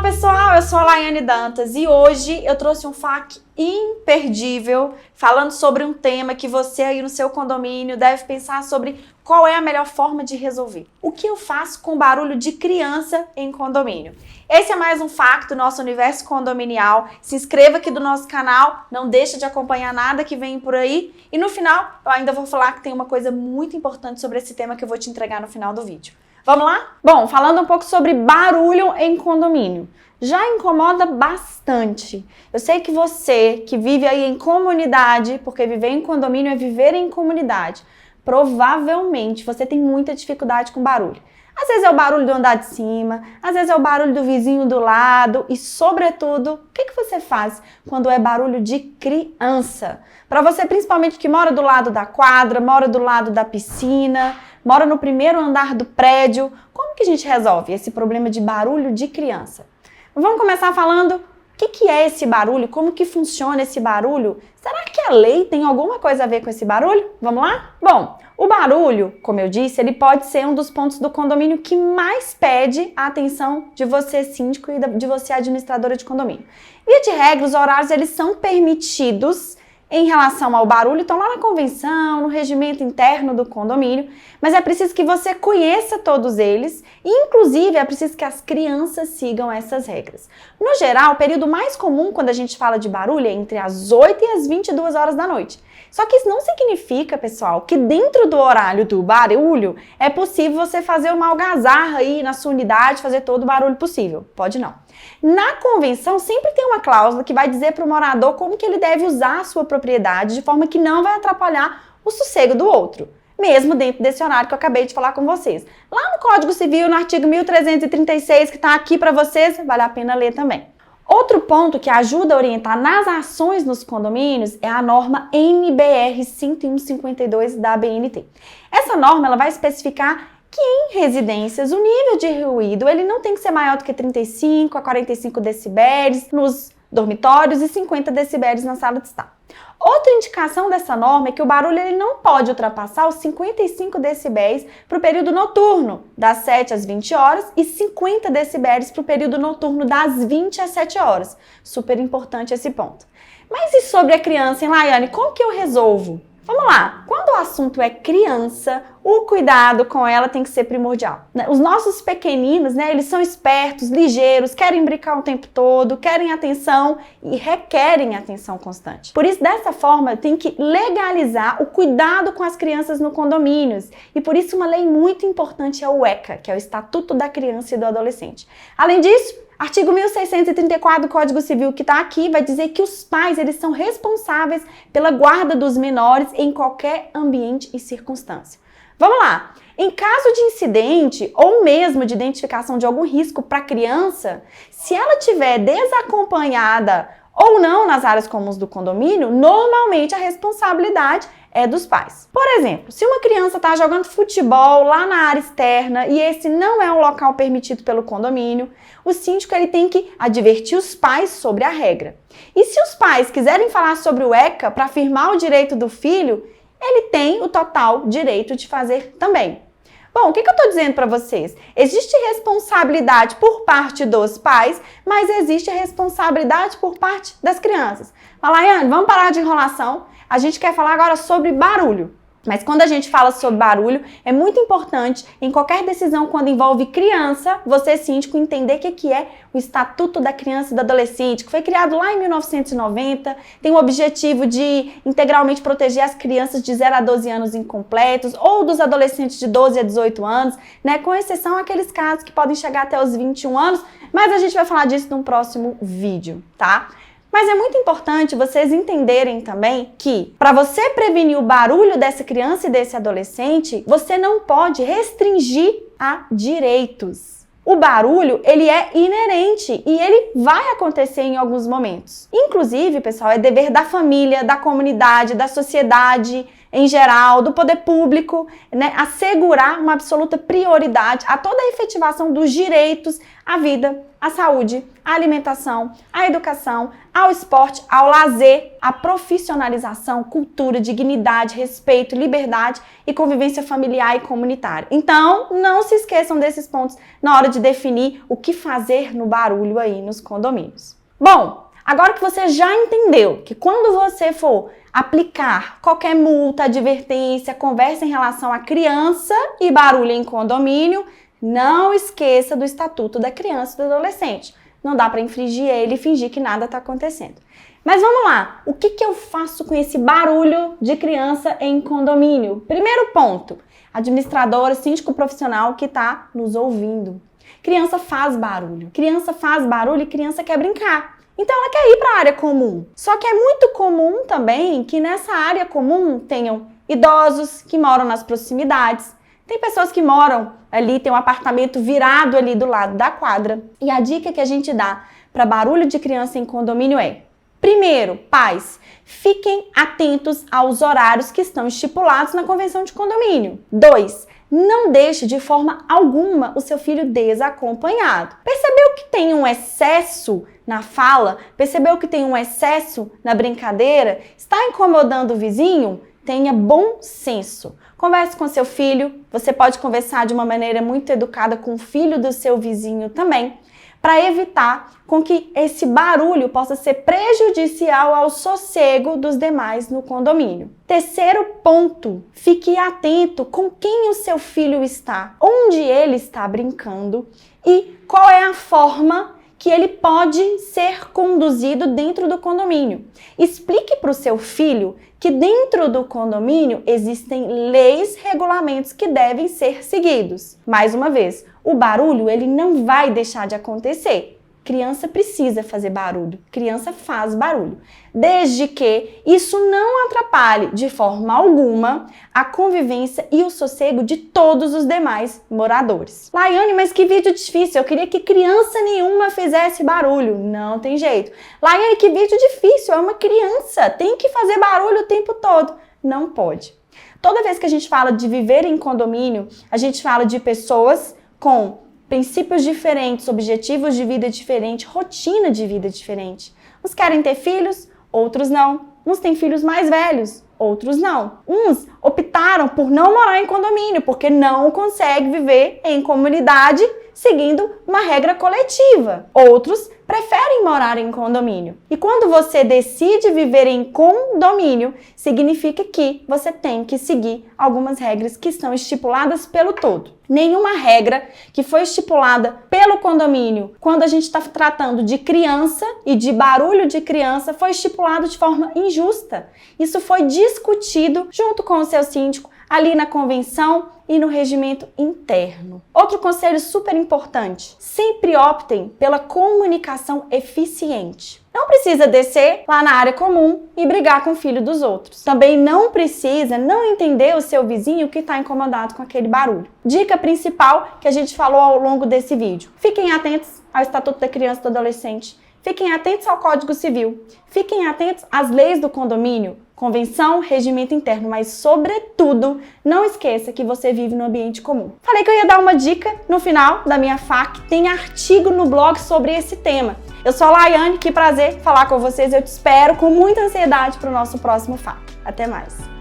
pessoal, eu sou a Laiane Dantas e hoje eu trouxe um FAQ imperdível falando sobre um tema que você aí no seu condomínio deve pensar sobre qual é a melhor forma de resolver. O que eu faço com barulho de criança em condomínio? Esse é mais um FAQ do nosso universo condominial. Se inscreva aqui do nosso canal, não deixa de acompanhar nada que vem por aí. E no final, eu ainda vou falar que tem uma coisa muito importante sobre esse tema que eu vou te entregar no final do vídeo. Vamos lá? Bom, falando um pouco sobre barulho em condomínio. Já incomoda bastante. Eu sei que você que vive aí em comunidade, porque viver em condomínio é viver em comunidade, provavelmente você tem muita dificuldade com barulho. Às vezes é o barulho do andar de cima, às vezes é o barulho do vizinho do lado e, sobretudo, o que você faz quando é barulho de criança? Para você, principalmente que mora do lado da quadra, mora do lado da piscina, mora no primeiro andar do prédio, como que a gente resolve esse problema de barulho de criança? Vamos começar falando o que é esse barulho, como que funciona esse barulho? Será que a lei tem alguma coisa a ver com esse barulho? Vamos lá? Bom, o barulho, como eu disse, ele pode ser um dos pontos do condomínio que mais pede a atenção de você síndico e de você administradora de condomínio. Via de regra, os horários eles são permitidos em relação ao barulho, estão lá na convenção, no regimento interno do condomínio, mas é preciso que você conheça todos eles e, inclusive, é preciso que as crianças sigam essas regras. No geral, o período mais comum quando a gente fala de barulho é entre as 8 e as 22 horas da noite. Só que isso não significa, pessoal, que dentro do horário do barulho é possível você fazer uma algazarra aí na sua unidade, fazer todo o barulho possível. Pode não. Na convenção sempre tem uma cláusula que vai dizer para o morador como que ele deve usar a sua propriedade de forma que não vai atrapalhar o sossego do outro, mesmo dentro desse horário que eu acabei de falar com vocês. Lá no Código Civil, no artigo 1336, que está aqui para vocês, vale a pena ler também. Outro ponto que ajuda a orientar nas ações nos condomínios é a norma NBR 101/52 da BNT. Essa norma ela vai especificar que em residências o nível de ruído ele não tem que ser maior do que 35 a 45 decibéis nos dormitórios e 50 decibéis na sala de estar. Outra indicação dessa norma é que o barulho ele não pode ultrapassar os 55 decibéis para o período noturno, das 7 às 20 horas, e 50 decibéis para o período noturno, das 20 às 7 horas. Super importante esse ponto. Mas e sobre a criança, hein, Laiane? Como que eu resolvo? Vamos lá, quando o assunto é criança, o cuidado com ela tem que ser primordial. Os nossos pequeninos, eles são espertos, ligeiros, querem brincar o tempo todo, querem atenção e requerem atenção constante. Por isso, dessa forma, tem que legalizar o cuidado com as crianças no condomínios. E por isso, uma lei muito importante é o ECA, que é o Estatuto da Criança e do Adolescente. Além disso, artigo 1634 do Código Civil, que está aqui, vai dizer que os pais eles são responsáveis pela guarda dos menores em qualquer ambiente e circunstância. Vamos lá! Em caso de incidente ou mesmo de identificação de algum risco para a criança, se ela estiver desacompanhada ou não nas áreas comuns do condomínio, normalmente a responsabilidade é dos pais. Por exemplo, se uma criança está jogando futebol lá na área externa e esse não é um local permitido pelo condomínio, o síndico ele tem que advertir os pais sobre a regra. E se os pais quiserem falar sobre o ECA para afirmar o direito do filho, ele tem o total direito de fazer também. Bom, o que eu estou dizendo para vocês? Existe responsabilidade por parte dos pais, mas existe responsabilidade por parte das crianças. Fala, Laiane, vamos parar de enrolação. A gente quer falar agora sobre barulho. Mas quando a gente fala sobre barulho, é muito importante, em qualquer decisão quando envolve criança, você, síndico, entender o que é o Estatuto da Criança e do Adolescente, que foi criado lá em 1990, tem o objetivo de integralmente proteger as crianças de 0 a 12 anos incompletos, ou dos adolescentes de 12 a 18 anos, com exceção àqueles casos que podem chegar até os 21 anos, mas a gente vai falar disso num próximo vídeo, tá? Mas é muito importante vocês entenderem também que, para você prevenir o barulho dessa criança e desse adolescente, você não pode restringir a direitos. O barulho, ele é inerente e ele vai acontecer em alguns momentos. Inclusive, pessoal, é dever da família, da comunidade, da sociedade, em geral, do poder público, né, assegurar uma absoluta prioridade a toda a efetivação dos direitos à vida, à saúde, à alimentação, à educação, ao esporte, ao lazer, à profissionalização, cultura, dignidade, respeito, liberdade e convivência familiar e comunitária. Então, não se esqueçam desses pontos na hora de definir o que fazer no barulho aí nos condomínios. Bom, agora que você já entendeu que quando você for aplicar qualquer multa, advertência, conversa em relação a criança e barulho em condomínio, não esqueça do Estatuto da Criança e do Adolescente. Não dá para infringir ele e fingir que nada está acontecendo. Mas vamos lá, o que eu faço com esse barulho de criança em condomínio? Primeiro ponto, administradora, síndico profissional que está nos ouvindo. Criança faz barulho e criança quer brincar. Então ela quer ir para a área comum. Só que é muito comum também que nessa área comum tenham idosos que moram nas proximidades. Tem pessoas que moram ali, tem um apartamento virado ali do lado da quadra. E a dica que a gente dá para barulho de criança em condomínio é: primeiro, pais, fiquem atentos aos horários que estão estipulados na convenção de condomínio. 2, não deixe de forma alguma o seu filho desacompanhado. Percebeu que tem um excesso na fala? Percebeu que tem um excesso na brincadeira? Está incomodando o vizinho? Tenha bom senso. Converse com seu filho. Você pode conversar de uma maneira muito educada com o filho do seu vizinho também, para evitar com que esse barulho possa ser prejudicial ao sossego dos demais no condomínio. Terceiro ponto, fique atento com quem o seu filho está, onde ele está brincando e qual é a forma que ele pode ser conduzido dentro do condomínio. Explique para o seu filho que dentro do condomínio existem leis, regulamentos que devem ser seguidos. Mais uma vez, o barulho ele não vai deixar de acontecer. Criança precisa fazer barulho, criança faz barulho, desde que isso não atrapalhe de forma alguma a convivência e o sossego de todos os demais moradores. Laiane, mas que vídeo difícil, eu queria que criança nenhuma fizesse barulho. Não tem jeito. Laiane, que vídeo difícil, é uma criança, tem que fazer barulho o tempo todo. Não pode. Toda vez que a gente fala de viver em condomínio, a gente fala de pessoas com princípios diferentes, objetivos de vida diferentes, rotina de vida diferente. Uns querem ter filhos, outros não. Uns têm filhos mais velhos, outros não. Uns optaram por não morar em condomínio, porque não conseguem viver em comunidade seguindo uma regra coletiva. Outros preferem morar em condomínio. E quando você decide viver em condomínio, significa que você tem que seguir algumas regras que são estipuladas pelo todo. Nenhuma regra que foi estipulada pelo condomínio, quando a gente está tratando de criança e de barulho de criança, foi estipulado de forma injusta. Isso foi discutido junto com o seu síndico, ali na convenção e no regimento interno. Outro conselho super importante: sempre optem pela comunicação eficiente. Não precisa descer lá na área comum e brigar com o filho dos outros. Também não precisa não entender o seu vizinho que está incomodado com aquele barulho. Dica principal que a gente falou ao longo desse vídeo: fiquem atentos ao Estatuto da Criança e do Adolescente. Fiquem atentos ao Código Civil. Fiquem atentos às leis do condomínio, convenção, regimento interno, mas, sobretudo, não esqueça que você vive no ambiente comum. Falei que eu ia dar uma dica no final da minha FAQ. Tem artigo no blog sobre esse tema. Eu sou a Laiane, que prazer falar com vocês. Eu te espero com muita ansiedade para o nosso próximo FAQ. Até mais!